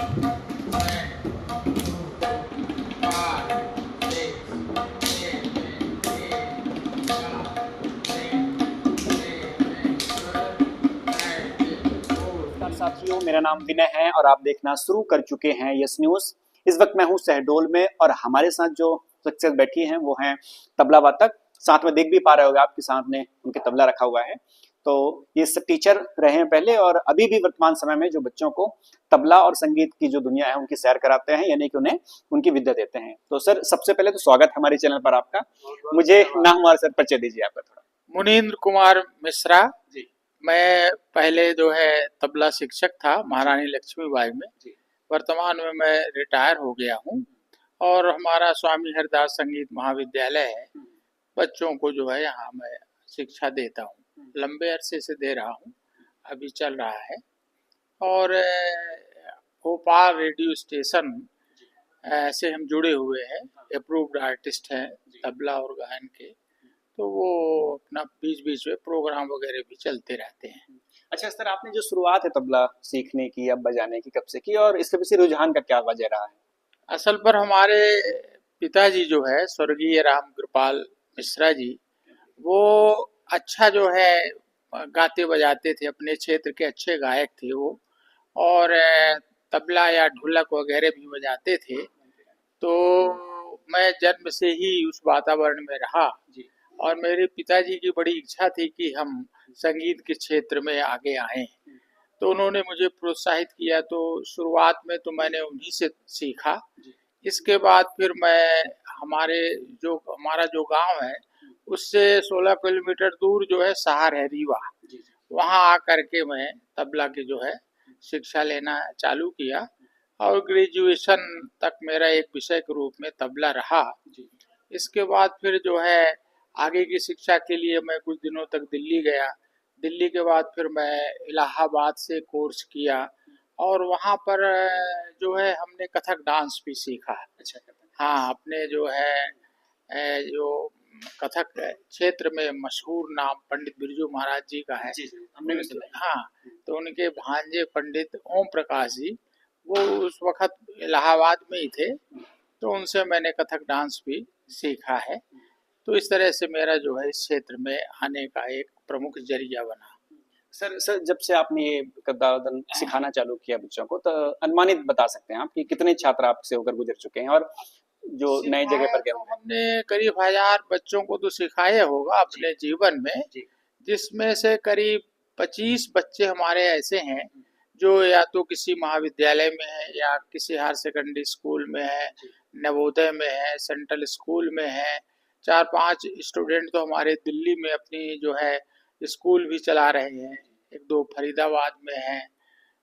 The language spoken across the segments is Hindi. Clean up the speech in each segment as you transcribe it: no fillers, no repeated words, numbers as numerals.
नमस्कार साथियों, मेरा नाम विनय है और आप देखना शुरू कर चुके हैं यस न्यूज। इस वक्त मैं हूं शहडोल में और हमारे साथ जो शख्सियत बैठी हैं वो हैं तबला वादक। साथ में देख भी पा रहे होंगे आपके सामने उनके तबला रखा हुआ है। तो ये टीचर रहे हैं पहले और अभी भी वर्तमान समय में जो बच्चों को तबला और संगीत की जो दुनिया है उनकी सैर कराते हैं, यानी कि उन्हें उनकी विद्या देते हैं। तो सर, सबसे पहले तो स्वागत है हमारे चैनल पर आपका। मुझे नाम और सर परिचय दीजिए आपका थोड़ा। मुनीन्द्र कुमार मिश्रा जी। मैं पहले जो है तबला शिक्षक था महारानी लक्ष्मीबाई में। वर्तमान में मैं रिटायर हो गया हूँ और हमारा स्वामी हरदास संगीत महाविद्यालय है। बच्चों को जो है यहाँ मैं शिक्षा देता हूँ, लंबे अरसे से दे रहा हूँ, अभी चल रहा है। और भोपाल रेडियो स्टेशन से हम जुड़े हुए हैं, अप्रूव्ड आर्टिस्ट हैं तबला और गायन के। तो वो अपना बीच बीच में प्रोग्राम वगैरह भी चलते रहते हैं। अच्छा सर, आपने जो शुरुआत है तबला सीखने की या बजाने की कब से की और इसके पीछे रुझान का क्या वजह रहा है? असल पर हमारे पिताजी जो है स्वर्गीय राम कृपाल मिश्रा जी, वो अच्छा जो है गाते बजाते थे, अपने क्षेत्र के अच्छे गायक थे वो। और तबला या ढोलक वगैरह भी बजाते थे। तो मैं जन्म से ही उस वातावरण में रहा और मेरे पिताजी की बड़ी इच्छा थी कि हम संगीत के क्षेत्र में आगे आएं। तो उन्होंने मुझे प्रोत्साहित किया। तो शुरुआत में तो मैंने उन्हीं से सीखा। इसके बाद फिर मैं हमारा जो गांव है उससे 16 किलोमीटर दूर जो है शहर है रीवा, वहां आकर के मैं तबला की जो है शिक्षा लेना चालू किया और ग्रेजुएशन तक मेरा एक विषय के रूप में तबला रहा। इसके बाद फिर जो है आगे की शिक्षा के लिए मैं कुछ दिनों तक दिल्ली गया। दिल्ली के बाद फिर मैं इलाहाबाद से कोर्स किया और वहाँ पर जो है हमने कथक डांस भी सीखा। अच्छा। हाँ, अपने जो है जो कथक क्षेत्र में मशहूर नाम पंडित बिरजू महाराज जी का है। हमने भी सुना। हाँ, तो उनके भांजे पंडित ओम प्रकाश जी, वो उस वक्त इलाहाबाद में ही थे। तो उनसे मैंने कथक डांस भी सीखा है। तो इस तरह से मेरा जो है इस क्षेत्र में आने का एक प्रमुख जरिया बना। सर, जब से आपने ये कथक सिखाना चालू किया बच्चों को, तो अनुमानित बता सकते हैं आप कि कितने छात्र आपसे होकर गुजर चुके हैं और जो नई जगह पर गए? तो हमने करीब 1000 बच्चों को तो सिखाया होगा अपने जीवन में, जिसमें से करीब 25 बच्चे हमारे ऐसे हैं जो या तो किसी महाविद्यालय में है या किसी हायर सेकेंडरी स्कूल में है, नवोदय में है, सेंट्रल स्कूल में है। 4-5 स्टूडेंट तो हमारे दिल्ली में अपनी जो है स्कूल भी चला रहे हैं, 1-2 फरीदाबाद में है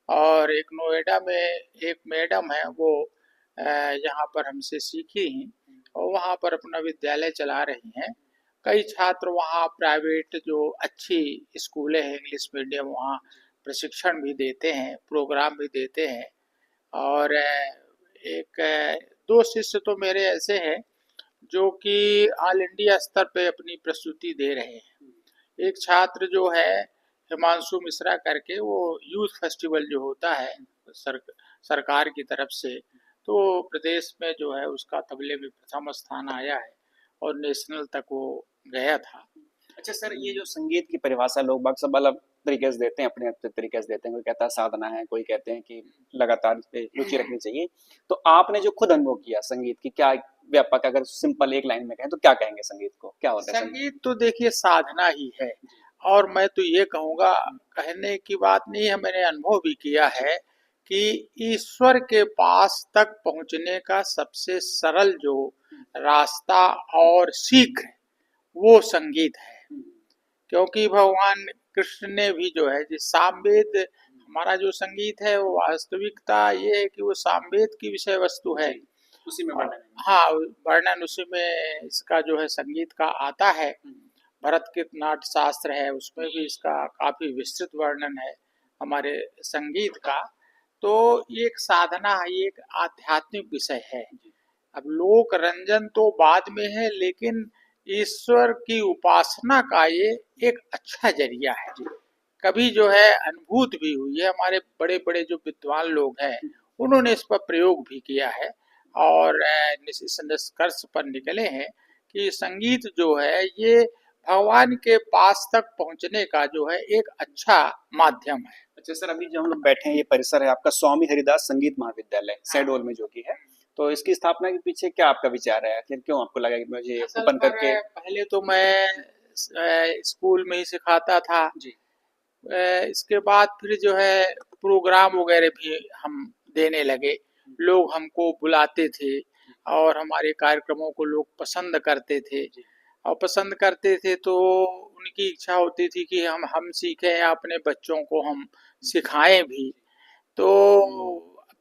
और एक नोएडा में एक मैडम है, वो यहाँ पर हमसे सीखी हैं और वहाँ पर अपना विद्यालय चला रही हैं। कई छात्र वहाँ प्राइवेट जो अच्छी स्कूलें हैं इंग्लिश मीडियम, वहाँ प्रशिक्षण भी देते हैं, प्रोग्राम भी देते हैं। और एक 2 शिष्य तो मेरे ऐसे हैं जो कि ऑल इंडिया स्तर पे अपनी प्रस्तुति दे रहे हैं। एक छात्र जो है हिमांशु मिश्रा करके, वो यूथ फेस्टिवल जो होता है सरकार की तरफ से, तो प्रदेश में जो है उसका तबले में प्रथम स्थान आया है और नेशनल तक वो गया था। अच्छा सर, ये जो संगीत की परिभाषा लोग बाग सब अलग तरीके से देते हैं, अपने अपने तरीके से देते हैं। कोई कहता है साधना है, कोई कहते हैं कि लगातार इस पे रुचि रखनी चाहिए। तो आपने जो खुद अनुभव किया संगीत की, क्या व्यापक अगर सिंपल एक लाइन में कहें तो क्या कहेंगे संगीत को, क्या होता है? संगीत तो देखिए साधना ही है। और मैं तो ये कहूँगा, कहने की बात नहीं है, मैंने अनुभव भी किया है कि ईश्वर के पास तक पहुँचने का सबसे सरल जो रास्ता और सीख है वो संगीत है। क्योंकि भगवान कृष्ण ने भी जो है जिस सामवेद, हमारा जो संगीत है वो वास्तविकता ये है कि वो सामवेद की विषय वस्तु है, उसी में वर्णन है। हाँ, वर्णन उसी में इसका जो है संगीत का आता है। भरत के नाट्य शास्त्र है, उसमें भी इसका काफी विस्तृत वर्णन है हमारे संगीत का। तो ये एक साधना है, ये एक आध्यात्मिक विषय है। अब लोक रंजन तो बाद में है, लेकिन ईश्वर की उपासना का ये एक अच्छा जरिया है। कभी जो है अनुभूत भी हुई है, हमारे बड़े बड़े जो विद्वान लोग हैं उन्होंने इस पर प्रयोग भी किया है और इस निष्कर्ष पर निकले हैं कि संगीत जो है ये भगवान के पास तक पहुंचने का जो है एक अच्छा माध्यम है। अच्छा सर, अभी जो हम लोग बैठे हैं ये परिसर है आपका स्वामी हरिदास संगीत महाविद्यालय शहडोल में जो कि है, तो इसकी स्थापना के पीछे क्या आपका विचार है? आखिर क्यों आपको लगा कि मुझे असल ओपन पर करके पहले तो मैं स्कूल में ही सिखाता था। जी इसके बाद फिर जो है प्रोग्राम वगैरह भी हम देने लगे, लोग हमको बुलाते थे और हमारे कार्यक्रमों को लोग पसंद करते थे और पसंद करते थे तो उनकी इच्छा होती थी कि हम सीखें या अपने बच्चों को हम सिखाएं भी। तो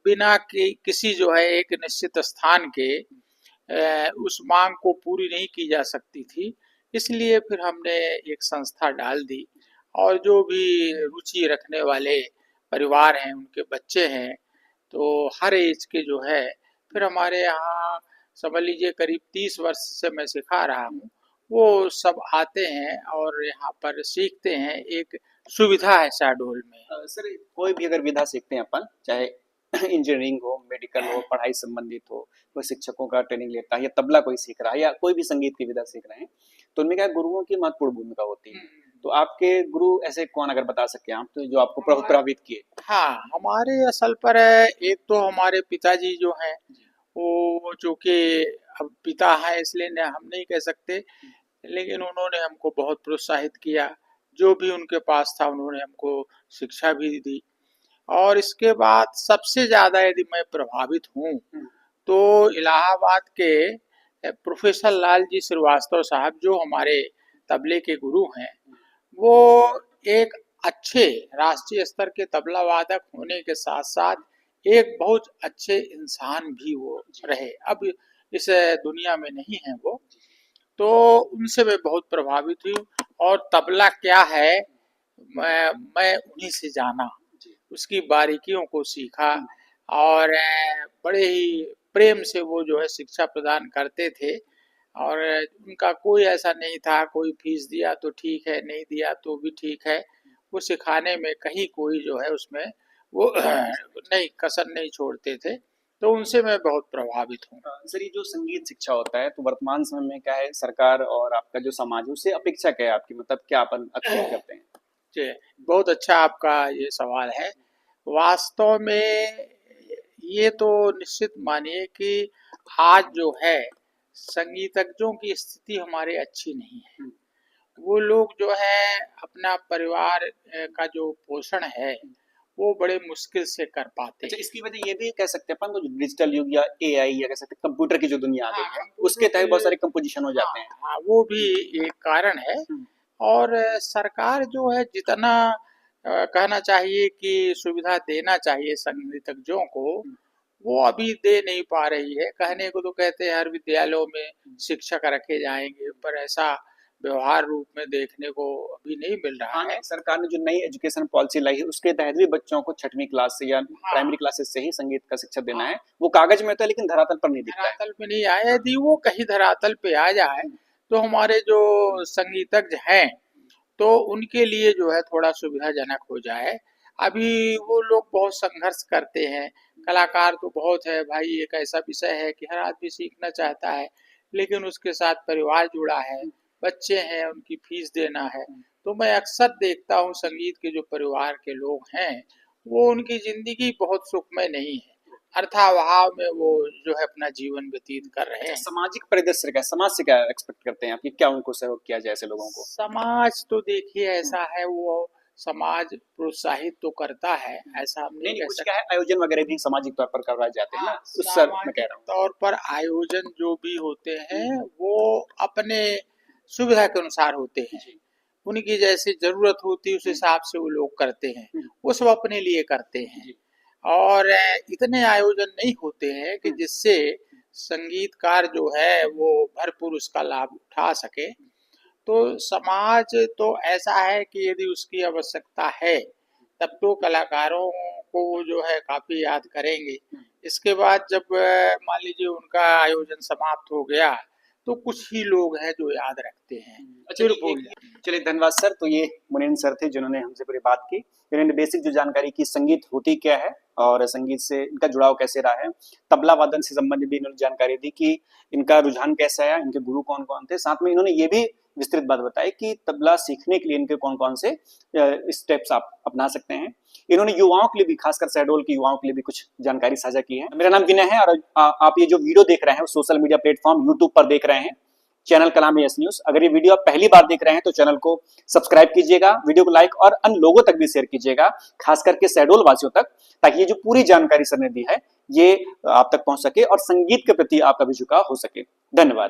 बिना किसी जो है एक निश्चित स्थान के उस मांग को पूरी नहीं की जा सकती थी, इसलिए फिर हमने एक संस्था डाल दी और जो भी रुचि रखने वाले परिवार हैं उनके बच्चे हैं तो हर एज के जो है फिर हमारे यहाँ समझ लीजिए करीब 30 वर्ष से मैं सिखा रहा हूँ, वो सब आते हैं और यहाँ पर सीखते हैं। एक सुविधा है शहडोल में। सर कोई भी अगर विधा सीखते हैं अपन, चाहे इंजीनियरिंग हो, मेडिकल हो, पढ़ाई संबंधित हो, कोई शिक्षकों का ट्रेनिंग लेता है या तबला कोई सीख रहा है या कोई भी संगीत की विधा सीख रहे हैं, तो उनमें क्या है, गुरुओं की महत्वपूर्ण भूमिका होती है। तो आपके गुरु ऐसे कौन अगर बता सके आप, तो जो आपको बहुत प्रभावित किए? हाँ, हमारे असल पर एक तो हमारे पिताजी जो हैं वो चूँकि अब पिता है इसलिए न हम नहीं कह सकते, लेकिन उन्होंने हमको बहुत प्रोत्साहित किया। जो भी उनके पास था उन्होंने हमको शिक्षा भी दी और इसके बाद सबसे ज़्यादा यदि मैं प्रभावित हूँ तो इलाहाबाद के प्रोफेसर लाल जी श्रीवास्तव साहब जो हमारे तबले के गुरु हैं, वो एक अच्छे राष्ट्रीय स्तर के तबला वादक होने के साथ साथ एक बहुत अच्छे इंसान भी वो रहे। अब इस दुनिया में नहीं है वो, तो उनसे मैं बहुत प्रभावित हुई और तबला क्या है मैं उन्हीं से जाना, उसकी बारीकियों को सीखा और बड़े ही प्रेम से वो जो है शिक्षा प्रदान करते थे और उनका कोई ऐसा नहीं था कोई फीस दिया तो ठीक है, नहीं दिया तो भी ठीक है। वो सिखाने में कहीं कोई जो है उसमें वो नहीं कसर नहीं छोड़ते थे, तो उनसे मैं बहुत प्रभावित हूँ। सर ये जो संगीत शिक्षा होता है, तो वर्तमान समय में क्या है, सरकार और आपका जो समाज है उससे अपेक्षा क्या है आपकी, मतलब क्या अपन एक्सपेक्ट करते हैं? जी, बहुत अच्छा आपका ये सवाल है। वास्तव में ये तो निश्चित मानिए कि आज जो है संगीतज्ञों की स्थिति हमारे अच्छी नहीं है। वो लोग जो है अपना परिवार का जो पोषण है वो बड़े मुश्किल से कर पाते अच्छा, हैं। इसकी वजह ये भी कह सकते हैं अपन को, जो डिजिटल युग या एआई या कह सकते हैं कंप्यूटर की जो दुनिया आ हाँ, गई है, कंप्यूटर उसके तहत के बहुत सारे कंपोजिशन हो हाँ, जाते हैं। हाँ, वो भी एक कारण है और सरकार जो है जितना कहना चाहिए कि सुविधा देना चाहिए संगीतज्ञों को, वो अभी दे नहीं पा रही है। कहने को तो कहते हैं हर विद्यालयों में शिक्षक रखे जाएंगे, पर ऐसा व्यवहार रूप में देखने को अभी नहीं मिल रहा हाँ, है। नहीं, सरकार ने जो नई एजुकेशन पॉलिसी लाई है उसके तहत भी बच्चों को छठवीं क्लास से या हाँ, प्राइमरी क्लासेस से ही संगीत का शिक्षा देना हाँ, है। वो कागज में तो है लेकिन धरातल पर नहीं दिखता है। धरातल पे नहीं आया। यदि वो कहीं धरातल पे आ जाए तो हमारे जो संगीतज्ञ हैं तो उनके लिए जो है थोड़ा सुविधाजनक हो जाए। अभी वो लोग बहुत संघर्ष करते हैं, कलाकार तो बहुत है भाई, एक ऐसा विषय है कि हर आदमी सीखना चाहता है, लेकिन उसके साथ परिवार जुड़ा है, बच्चे हैं, उनकी फीस देना है। तो मैं अक्सर देखता हूँ संगीत के जो परिवार के लोग हैं, वो उनकी जिंदगी बहुत सुखमय नहीं है, अर्थाभाव में वो जो है अपना जीवन व्यतीत कर रहे अच्छा, हैं। सामाजिक परिदृश्य क्या, समाज से क्या एक्सपेक्ट करते हैं आप कि क्या उनको सहयोग किया जाए ऐसे लोगों को? समाज तो देखिए ऐसा है, वो समाज प्रोत्साहित तो करता है, ऐसा हम नहीं नहीं नहीं, कह कुछ क्या सकते। है, आयोजन वगैरह भी सामाजिक तौर पर करवाए जाते हैं ना, हाँ, उस सर मैं कह सामाजिक रहा हूँ। तौर पर आयोजन जो भी होते हैं वो अपने सुविधा के अनुसार होते हैं, उनकी जैसी जरूरत होती है उस हिसाब से वो लोग करते हैं, वो सब अपने लिए करते हैं और इतने आयोजन नहीं होते हैं कि जिससे संगीतकार जो है वो भरपूर उसका लाभ उठा सके। तो समाज तो ऐसा है कि यदि उसकी आवश्यकता है तब तो कलाकारों को जो है काफी याद करेंगे। इसके बाद जब मान लीजिए उनका आयोजन समाप्त हो गया तो कुछ ही लोग हैं जो याद रखते हैं। अच्छा, फिर ये- बोलिए। चलिए धन्यवाद सर। तो ये मुनीन सर थे जिन्होंने हमसे पूरी बात की, इन्होंने बेसिक जो जानकारी की संगीत होती क्या है और संगीत से इनका जुड़ाव कैसे रहा है, तबला वादन से संबंधित भी इन्होंने जानकारी दी कि इनका रुझान कैसा है, इनके गुरु कौन कौन थे। साथ में इन्होंने ये भी विस्तृत बात बताई कि तबला सीखने के लिए इनके कौन कौन से स्टेप्स आप अपना सकते हैं। इन्होंने युवाओं के लिए भी, खासकर शहडोल के युवाओं के लिए भी कुछ जानकारी साझा की है। मेरा नाम विनय है और आप ये जो वीडियो देख रहे हैं सोशल मीडिया प्लेटफॉर्म यूट्यूब पर देख रहे हैं, चैनल का नाम है यस न्यूज। अगर ये वीडियो आप पहली बार देख रहे हैं तो चैनल को सब्सक्राइब कीजिएगा, वीडियो को लाइक और अन्य लोगों तक भी शेयर कीजिएगा, खास करके शहडोल वासियों तक, ताकि ये जो पूरी जानकारी सर ने दी है ये आप तक पहुंच सके और संगीत के प्रति आपका भी झुकाव हो सके। धन्यवाद।